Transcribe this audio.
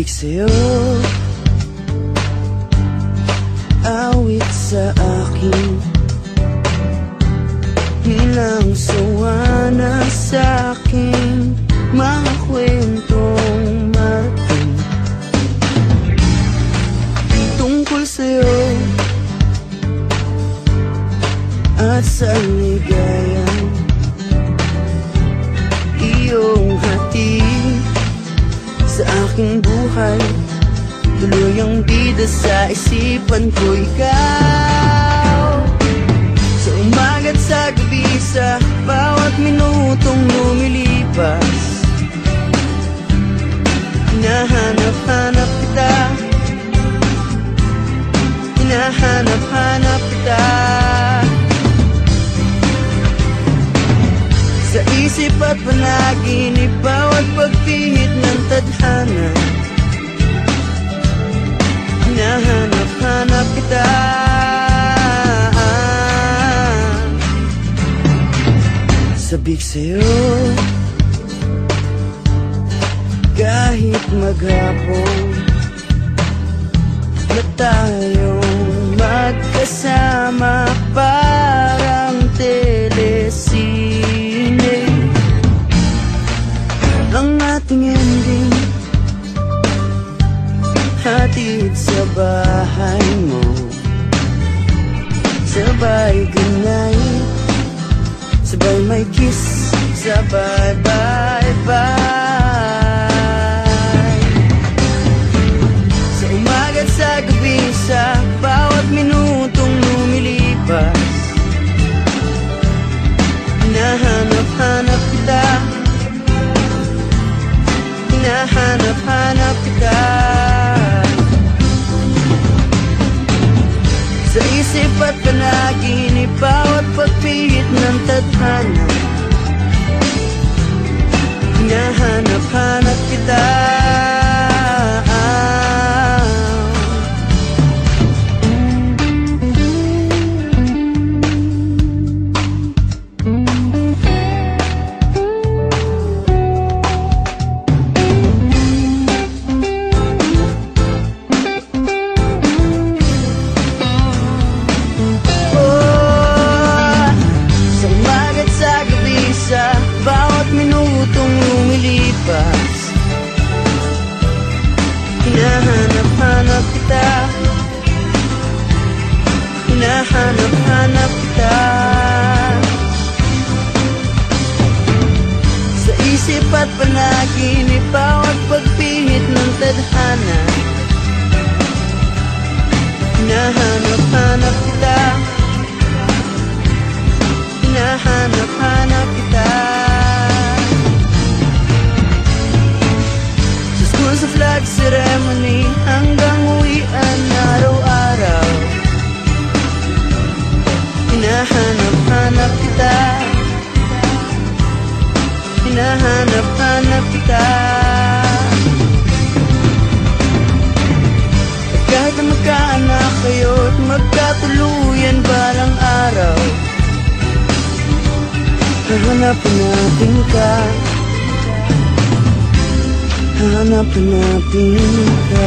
Sabik sa'yo, awit sa akin, ilang sawa na sa'king mga kwentong marating tungkol sa'yo at sa ligayang iyong hatid sa aking buhay. Tuluyang bida sa isipan ko ikaw, sa umaga't sa gabi, sa bawat minutong lumilipas. Hinahanap-hanap kita, hinahanap-hanap kita, sa isip at panaginip, bawat pagpihit ng tadhana. Hinahanap-hanap kita, sabik sa'yo, kahit maghapon na tayong magkasama, parang telesine ang ating ending, hatid sa bahay mo, sabay goodnight, sabay may kiss, sabay bye-bye. Sa umaga't sa gabi, sa bawat minutong lumilipas, hinahanap-hanap kita, hinahanap-hanap kita, sa isip at panaginip, bawat pagpihit ng tadhana. Hinahanap-hanap kita, hinahanap-hanap kita, hinahanap-hanap kita, sa isip at panaginip, bawat pagpihit ng tadhana. Hinahanap-hanap kita, hinahanap-hanap kita, sa flag ceremony hanggang uwian araw-araw. Hinahanap-hanap kita, hinahanap-hanap kita, at kahit na magkaanak kayo't magkatuluyan balang araw, hahanapin natin ka, hahanapin natin ka.